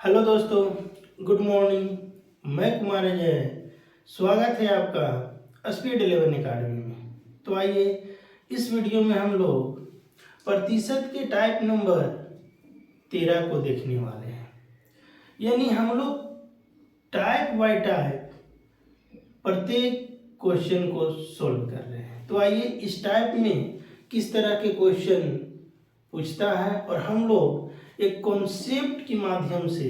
Hello दोस्तों, good morning. मैं कुमार अजय, स्वागत है आपका स्पीड 11 अकेडमी में। तो आइए इस वीडियो में हम लोग प्रतिशत के टाइप नंबर 13 को देखने वाले हैं। यानी हम लोग टाइप बाय टाइप प्रत्येक क्वेश्चन को सॉल्व कर रहे हैं। तो आइए इस टाइप में किस तरह के क्वेश्चन पूछता है और हम लोग एक कॉन्सेप्ट के माध्यम से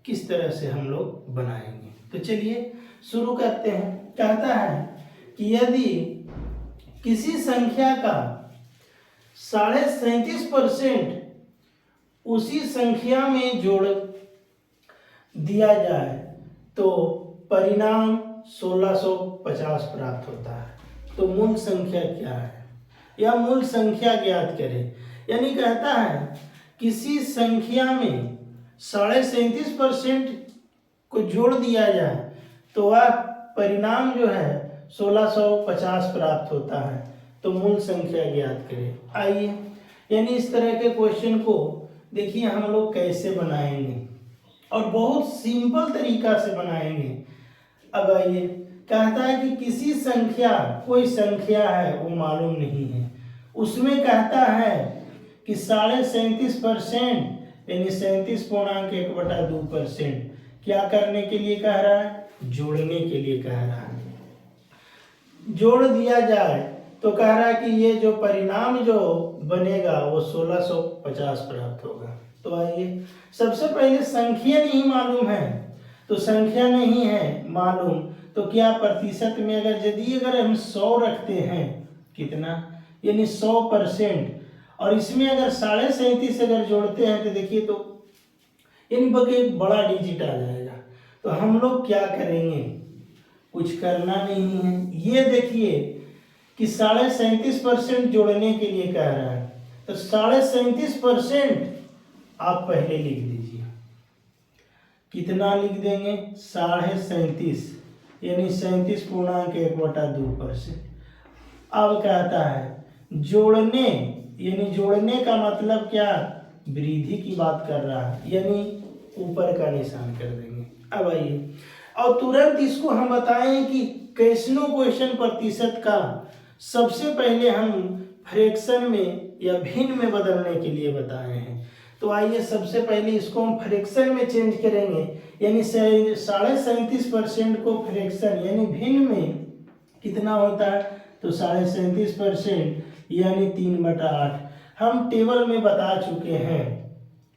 किस तरह से हम लोग बनाएंगे। तो चलिए शुरू करते हैं। कहता है कि यदि किसी संख्या का 37.5% उसी संख्या में जोड़ दिया जाए तो परिणाम 1650 प्राप्त होता है। तो मूल संख्या क्या है या मूल संख्या ज्ञात करें। यानी कहता है किसी संख्या में 37.5% को जोड़ दिया जाए तो वह परिणाम जो है 1650 प्राप्त होता है। तो मूल संख्या ज्ञात करें। आइए यानी इस तरह के क्वेश्चन को देखिए हम लोग कैसे बनाएंगे और बहुत सिंपल तरीका से बनाएंगे। अब आइए, कहता है कि किसी संख्या, कोई संख्या है वो मालूम नहीं है, उसमें कहता है कि 37.5% यानी 37.1/2% क्या करने के लिए कह रहा है? जोड़ने के लिए कह रहा है। जोड़ दिया जाए तो कह रहा है कि ये जो परिणाम जो बनेगा वो 1650 प्राप्त होगा। तो आइए, सबसे पहले संख्या नहीं मालूम है, तो संख्या नहीं है मालूम तो क्या प्रतिशत में अगर हम 100 रखते हैं, कितना यानी 100%, और इसमें अगर 37.5 अगर जोड़ते हैं तो देखिए तो यानी एक बड़ा डिजिट आ जाएगा। तो हम लोग क्या करेंगे? कुछ करना नहीं है। ये देखिए कि 37.5% जोड़ने के लिए कह रहा है, तो 37.5% आप पहले लिख दीजिए। कितना लिख देंगे? 37.5 यानी 37.1/2%। अब कहता है जोड़ने, यानी जोड़ने का मतलब क्या? वृद्धि की बात कर रहा है, यानी ऊपर का निशान कर देंगे। अब आइए और तुरंत इसको हम बताएं कि कैसनो क्वेश्चन प्रतिशत का सबसे पहले हम फ्रैक्शन में या भिन्न में बदलने के लिए बताए हैं। तो आइए सबसे पहले इसको हम फ्रैक्शन में चेंज करेंगे, यानी 37.5% को फ्रैक्शन यानी भिन्न में कितना होता है? तो 37.5% यानी 3/8 हम टेबल में बता चुके हैं।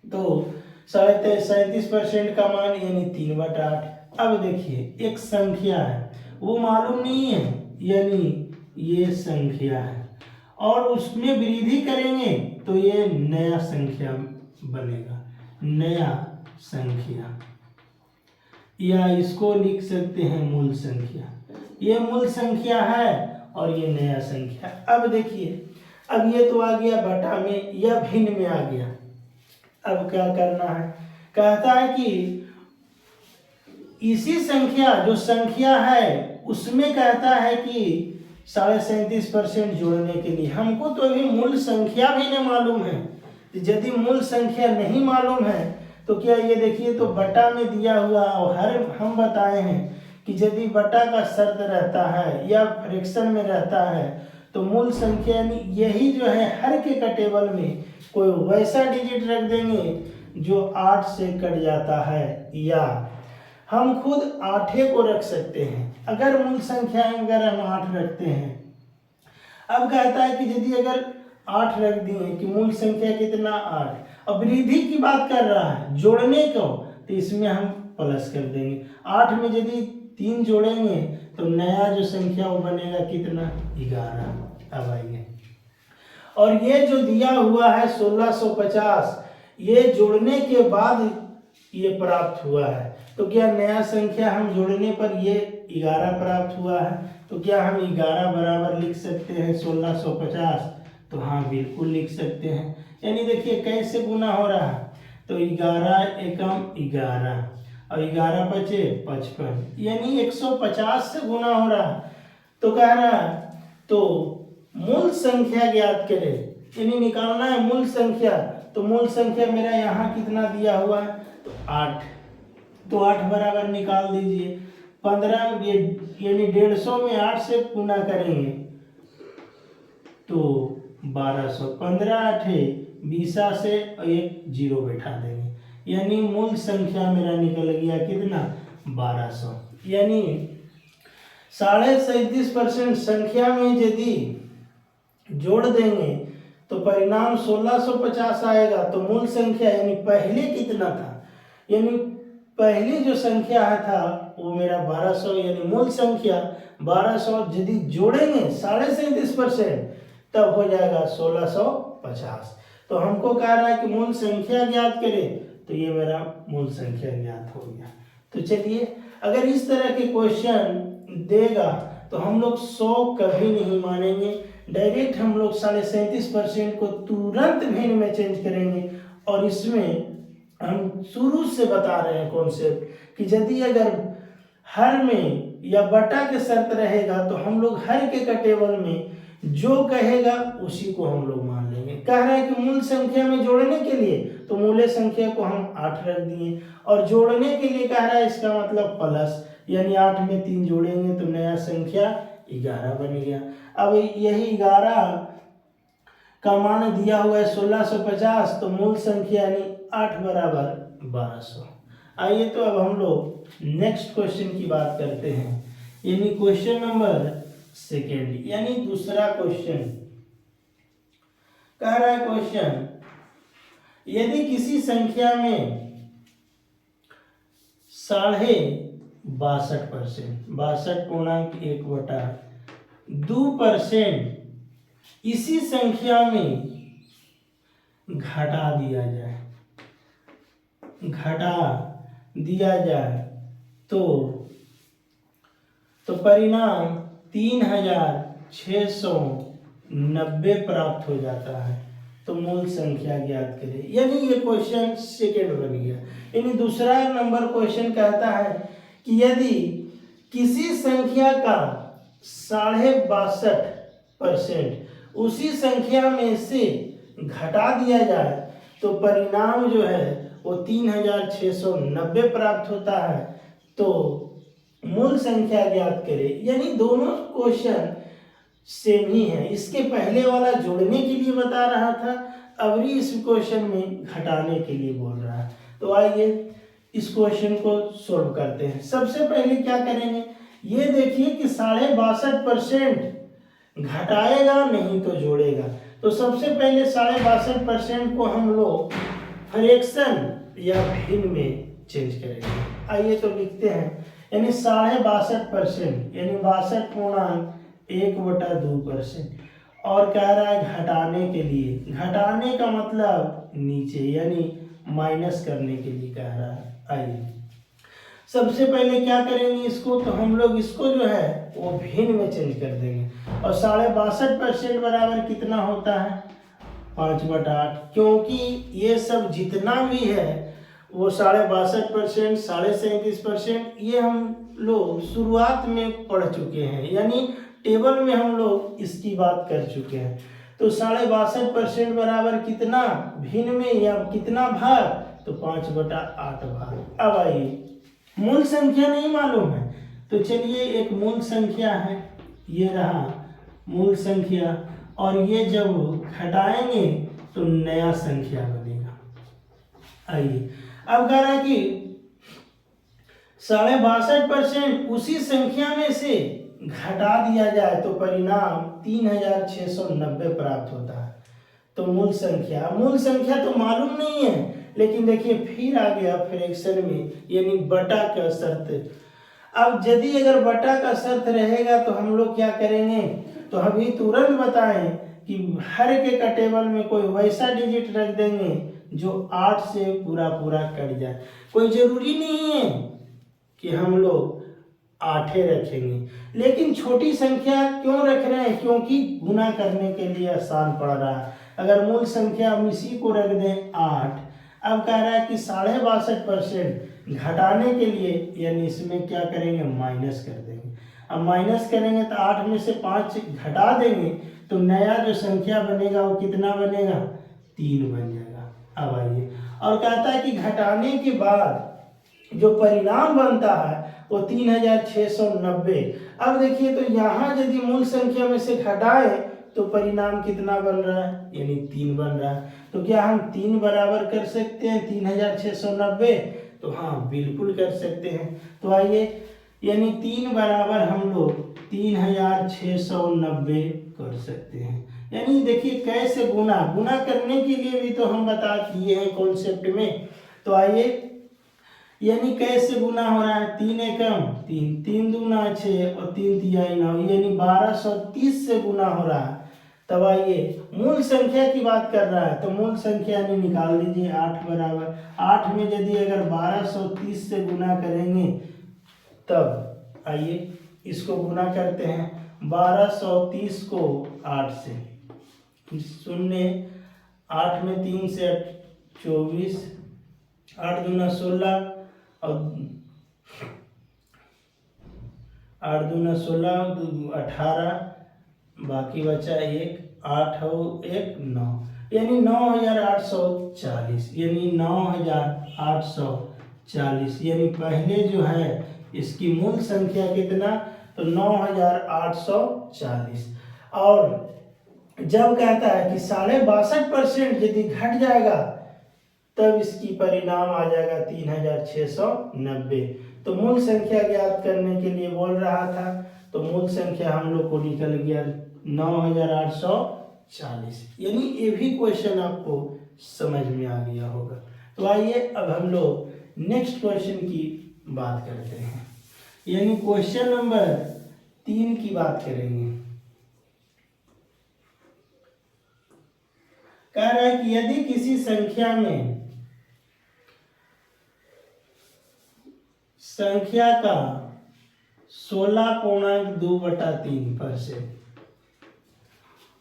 तो 37.5% का मान यानी 3/8। अब देखिए एक संख्या है वो मालूम नहीं है, यानी ये संख्या है, और उसमें वृद्धि करेंगे तो ये नया संख्या बनेगा, नया संख्या, या इसको लिख सकते हैं मूल संख्या। ये मूल संख्या है और ये नया संख्या। अब देखिए, अब ये तो आ गया बटा में या भिन्न में आ गया। अब क्या करना है? कहता है कि इसी संख्या, जो संख्या है उसमें कहता है कि 37.5% जोड़ने के लिए हमको तो अभी मूल संख्या भी नहीं मालूम है। यदि मूल संख्या नहीं मालूम है तो क्या, ये देखिए तो बटा में दिया हुआ, और हर हम बताए हैं कि यदि बटा का शर्त रहता है या फ्रैक्शन में रहता है तो मूल संख्या यानी यही जो है हर के टेबल में कोई वैसा डिजिट रख देंगे जो 8 से कट जाता है, या हम खुद 8 को रख सकते हैं अगर मूल संख्या अगर हम 8 रखते हैं। अब कहता है कि यदि अगर 8 रख दिए कि मूल संख्या कितना 8, अब वृद्धि की बात कर रहा है जोड़ने को, तो इसमें हम प्लस कर देंगे। 8 में यदि 3 जोड़ेंगे तो नया जो संख्या वो बनेगा कितना? 11। अब आइए, और ये जो दिया हुआ है 1650, ये जोड़ने के बाद ये प्राप्त हुआ है। तो क्या नया संख्या हम जोड़ने पर ये 11 प्राप्त हुआ है, तो क्या हम 11 बराबर लिख सकते हैं 1650? तो हाँ, बिल्कुल लिख सकते हैं। यानी देखिए कैसे गुना हो रहा है, तो 11 एकम 11 और 11 बचे 55, यानी 150 से गुना हो रहा है। तो कह रहा है तो मूल संख्या ज्ञात करें, यानी निकालना है मूल संख्या। तो मूल संख्या मेरा यहाँ कितना दिया हुआ है? तो तो 8, तो 8 बराबर निकाल दीजिए। 15 ये यानी 150 में 8 से गुना करेंगे तो 1200। 15 8 20 से एक 0 बैठा देंगे, यानी मूल संख्या मेरा निकल गया कितना 1200। यानी 37.5% संख्या में यदि जोड़ देंगे तो परिणाम 1650 आएगा। तो मूल संख्या यानी पहले कितना था, यानी पहली जो संख्या था वो मेरा 1200, यानी मूल संख्या 1200 यदि जोड़ेंगे 37.5% तब हो जाएगा 1650। तो हमको कह रहा है कि मूल संख्या ज्ञात करें, तो ये मेरा मूल संख्या ज्ञात हो गया। तो चलिए, अगर इस तरह के क्वेश्चन देगा तो हम लोग 100 कभी नहीं मानेंगे, डायरेक्ट हम लोग 37.5% को तुरंत भिन्न में चेंज करेंगे। और इसमें हम शुरू से बता रहे हैं कॉन्सेप्ट कि यदि अगर हर में या बटा के शर्त रहेगा तो हम लोग हर के टेबल में जो कहेगा उसी को हम लोग मान लेंगे। कह रहा है कि मूल संख्या में जोड़ने के लिए तो मूल संख्या को हम 8 रख दिए, और जोड़ने के लिए कह रहा है इसका मतलब प्लस, यानी 8 में 3 जोड़ेंगे तो नया संख्या 11 बन गया। अब यही 11 का मान दिया हुआ है 1650, तो मूल संख्या यानी 8 बराबर 1200। आइए तो अब हम लोग नेक्स्ट क्वेश्चन की बात करते हैं, यानी क्वेश्चन नंबर 2, यानी दूसरा क्वेश्चन। कह रहा है क्वेश्चन, यदि किसी संख्या में 62.1/2% इसी संख्या में घटा दिया जाए तो परिणाम 3690 प्राप्त हो जाता है। तो मूल संख्या ज्ञात करें, यानी ये क्वेश्चन सेकेंड बन गया। यानी दूसरा नंबर क्वेश्चन कहता है कि यदि किसी संख्या का 62.5% उसी संख्या में से घटा दिया जाए तो परिणाम जो है वो 3690 प्राप्त होता है। तो मूल संख्या ज्ञात करें, यानी दोनों क्वेश्चन सेम ही है। इसके पहले वाला जोड़ने के लिए बता रहा था, अब इस क्वेश्चन में घटाने के लिए बोल रहा है। तो आइए इस क्वेश्चन को सॉल्व करते हैं। सबसे पहले क्या करेंगे, ये देखिए कि 62.5% घटाएगा नहीं तो जोड़ेगा। तो सबसे पहले 62.5% को हम लोग फ्रैक्शन या भिन्न में चेंज करेंगे। आइए तो लिखते हैं, यानी 62.5% यानी 62.1/2%। और कह रहा है घटाने के लिए, घटाने का मतलब नीचे यानी माइनस करने के लिए कह रहा है। आइए सबसे पहले क्या करेंगे, इसको तो हम लोग इसको जो है वो भिन्न में चेंज कर देंगे। और 62.5% बराबर कितना होता है 5/8, क्योंकि ये सब जितना भी है वो 62.5%, 37.5% ये हम लोग शुरुआत में पढ़ चुके हैं, यानी टेबल में हम लोग इसकी बात कर चुके हैं। तो 62.5% बराबर कितना भिन्न में या कितना भाग, तो 5/8 भाग। अब आइए, मूल संख्या नहीं मालूम है तो चलिए एक मूल संख्या है, ये रहा मूल संख्या, और ये जब घटाएंगे तो नया संख्या बनेगा। आइए अब कह रहा है कि 62.5% उसी संख्या में से घटा दिया जाए तो परिणाम 3690 प्राप्त होता है। तो मूल संख्या तो मालूम नहीं है, लेकिन देखिए फिर आ गया फ्रैक्शन में, यानी बटा का शर्त। अब यदि अगर बटा का शर्त रहेगा तो हम लोग क्या करेंगे, तो अभी तुरंत बताएं कि हर के टेबल में कोई वैसा डिजिट रख देंगे जो 8 से पूरा कट जाए। कोई जरूरी नहीं है कि हम लोग 8 रखेंगे, लेकिन छोटी संख्या क्यों रख रहे हैं, क्योंकि गुना करने के लिए आसान पड़ रहा है। अगर मूल संख्या हम इसी को रख दें 8, अब कह रहा है कि 62.5% घटाने के लिए, यानी इसमें क्या करेंगे माइनस कर देंगे। अब माइनस करेंगे तो 8 में से 5 घटा देंगे तो नया जो संख्या बनेगा वो कितना बनेगा 3 बन जाएगा। अब आइए और कहता है कि घटाने के बाद जो परिणाम बनता है वो 3690। अब देखिए तो यहाँ यदि मूल संख्या में से घटाए तो परिणाम कितना बन रहा है, यानी 3 बन रहा है। तो क्या हम 3 बराबर कर सकते हैं 3690? तो हाँ बिल्कुल कर सकते हैं। तो आइए यानी 3 बराबर हम लोग 3690 कर सकते हैं। यानी देखिए कैसे गुना करने के लिए भी तो हम बता दिए हैं कॉन्सेप्ट में। तो आइए यानी कैसे गुना हो रहा है, 3 एकम 3, 3 दूना 6 और 3 तिहाई 9, यानी 1230 से गुना हो रहा है। तब आइए मूल संख्या की बात कर रहा है तो मूल संख्या यानी निकाल लीजिए 8 बराबर 8 में यदि अगर 1230 से गुना करेंगे तब आइए इसको गुना करते हैं 1230 को 8 से, 0 8 में 3 से 24, 8 दूना 16 और 8 दूना 16 18, बाकी बचा 1, 8 और 1 9, यानी 9840, यानी 9840, यानी पहले जो है इसकी मूल संख्या कितना, तो 9840। और जब कहता है कि 62.5% यदि घट जाएगा तब इसकी परिणाम आ जाएगा 3690। तो मूल संख्या ज्ञात करने के लिए बोल रहा था, तो मूल संख्या हम लोग को निकल गया 9840। यानी ये भी क्वेश्चन आपको समझ में आ गया होगा। तो आइए अब हम लोग नेक्स्ट क्वेश्चन की बात करते हैं, यानी क्वेश्चन नंबर 3 की बात करेंगे। कह रहा है कि यदि किसी संख्या में संख्या का 16.2/3%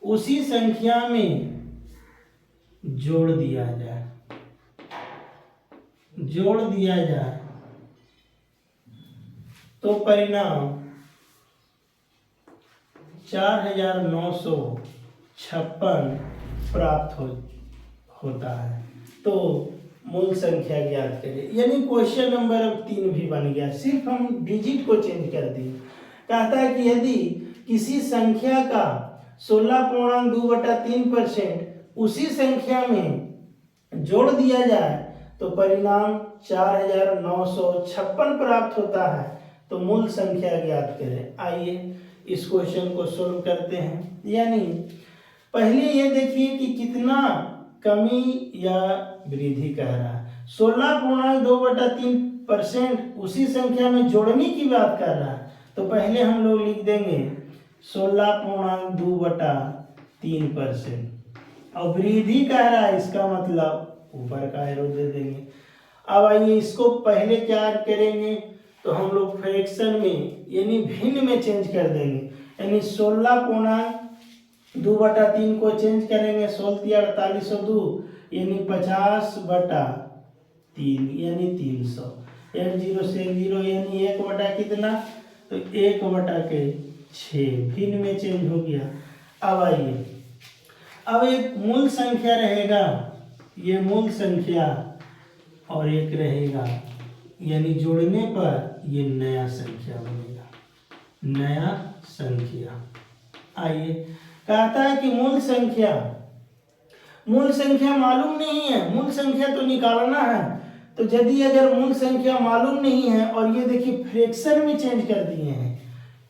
उसी संख्या में जोड़ दिया जाए तो परिणाम 4956 प्राप्त होता है। तो मूल संख्या ज्ञात करें। यानी क्वेश्चन नंबर अब 3 भी बन गया, सिर्फ हम डिजिट को चेंज कर दिए। कहता है कि यदि किसी संख्या का 16.2/3% उसी संख्या में जोड़ दिया जाए तो परिणाम 4956 प्राप्त होता है। तो मूल संख्या ज्ञात करें। आइए इस क्वेश्चन को सोल्व करते हैं। यानी पहले ये देखिए कि कितना कमी या वृद्धि कह रहा है। 16.2/3% उसी संख्या में जोड़ने की बात कर रहा है। तो पहले हम लोग लिख देंगे 16.2/3%, और वृद्धि कह रहा है, इसका मतलब ऊपर का एरो दे देंगे। अब आइए इसको पहले क्या करेंगे, तो हम लोग फ्रैक्शन में यानी भिन्न में चेंज कर देंगे। यानी 16.2/3 को चेंज करेंगे, 16×3 यानी 50/3 यानी 300, यानी 0 से 0 यानी 1 कितना, तो 1/6 भिन्न में चेंज हो गया। अब आइए अब एक मूल संख्या रहेगा, ये मूल संख्या, और एक रहेगा यानी जोड़ने पर ये नया संख्या बनेगा, नया संख्या। आइए कहता है कि मूल संख्या मालूम नहीं है, मूल संख्या तो निकालना है। तो यदि अगर मूल संख्या मालूम नहीं है और ये देखिए फ्रैक्शन में चेंज कर दिए हैं,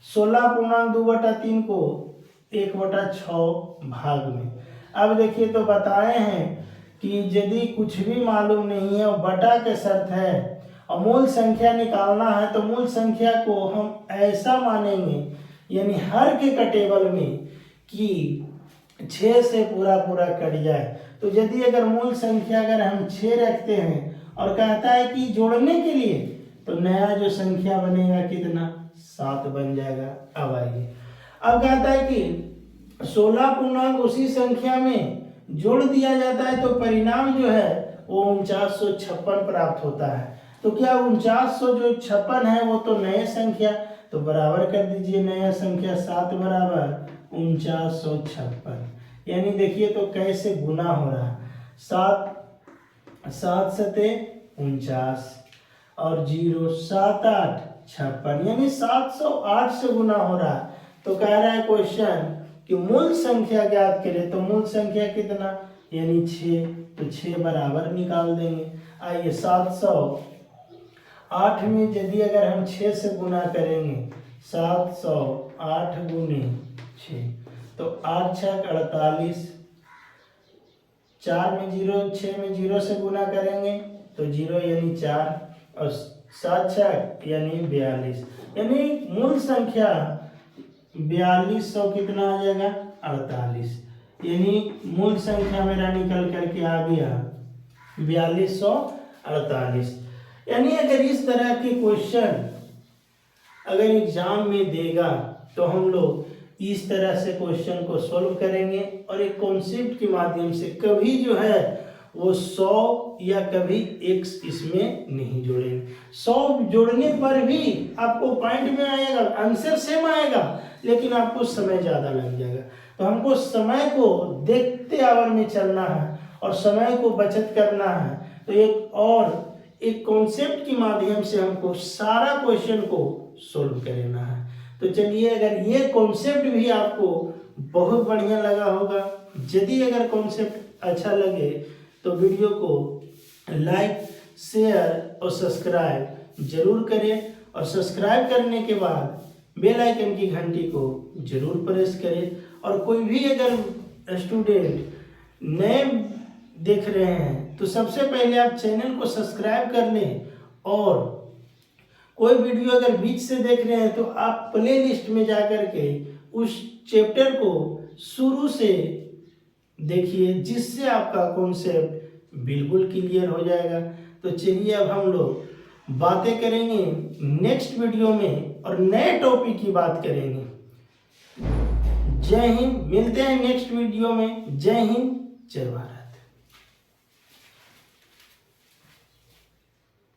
16.2/3 को 1/6 भाग में। अब देखिए तो बताए हैं कि यदि कुछ भी मालूम नहीं है और बटा के शर्त है और मूल संख्या निकालना है, तो मूल संख्या को हम ऐसा मानेंगे यानी हर के टेबल में कि 6 से पूरा कट जाए। तो यदि अगर मूल संख्या अगर हम 6 रखते हैं और कहता है कि जोड़ने के लिए, तो नया जो संख्या बनेगा कितना, 7 बन जाएगा। अब आइए अब कहता है कि 16 पूर्णांक उसी संख्या में जोड़ दिया जाता है तो परिणाम जो है वो 4956 प्राप्त होता है। तो क्या 4956 है वो तो नए संख्या, तो बराबर कर दीजिए नया संख्या 7 बराबर 4956। यानी देखिए तो कैसे गुना हो रहा है। 7 सते 49 और 0 7 8 56, यानी 708 से गुना हो रहा है। तो कह रहा है क्वेश्चन कि मूल संख्या ज्ञात करें। तो मूल संख्या कितना, यानी 6, तो 6 बराबर निकाल देंगे। आइए 708 में यदि अगर हम 6 से गुना करेंगे, 708 गुने 6, तो 8 6 48, 4 में 0, 6 में 0 से गुना करेंगे तो 0 यानी 4 और 7 6 यानी 42, यानी मूल संख्या 4200 कितना आ जाएगा 48, यानी मूल संख्या मेरा निकल करके आ गया 4248। यानी अगर इस तरह के क्वेश्चन अगर एग्जाम में देगा तो हम लोग इस तरह से क्वेश्चन को सॉल्व करेंगे और एक कॉन्सेप्ट के माध्यम से कभी जो है वो 100 या कभी x इसमें नहीं जोड़ेंगे। 100 जोड़ने पर भी आपको पॉइंट में आएगा, आंसर सेम आएगा, लेकिन आपको समय ज़्यादा लग जाएगा। तो हमको समय को देखते आवर में चलना है और समय को बचत करना है। तो एक कॉन्सेप्ट के माध्यम से हमको सारा क्वेश्चन को सोल्व करना है। तो चलिए, अगर ये कॉन्सेप्ट भी आपको बहुत बढ़िया लगा होगा, यदि अगर कॉन्सेप्ट अच्छा लगे तो वीडियो को लाइक शेयर और सब्सक्राइब जरूर करें और सब्सक्राइब करने के बाद बेल आइकन की घंटी को जरूर प्रेस करें। और कोई भी अगर स्टूडेंट नए देख रहे हैं तो सबसे पहले आप चैनल को सब्सक्राइब कर लें, और कोई वीडियो अगर बीच से देख रहे हैं तो आप प्ले लिस्ट में जा कर के उस चैप्टर को शुरू से देखिए, जिससे आपका कॉन्सेप्ट बिल्कुल क्लियर हो जाएगा। तो चलिए, अब हम लोग बातें करेंगे नेक्स्ट वीडियो में और नए टॉपिक की बात करेंगे। जय हिंद, मिलते हैं नेक्स्ट वीडियो में। जय हिंद, जय भारत।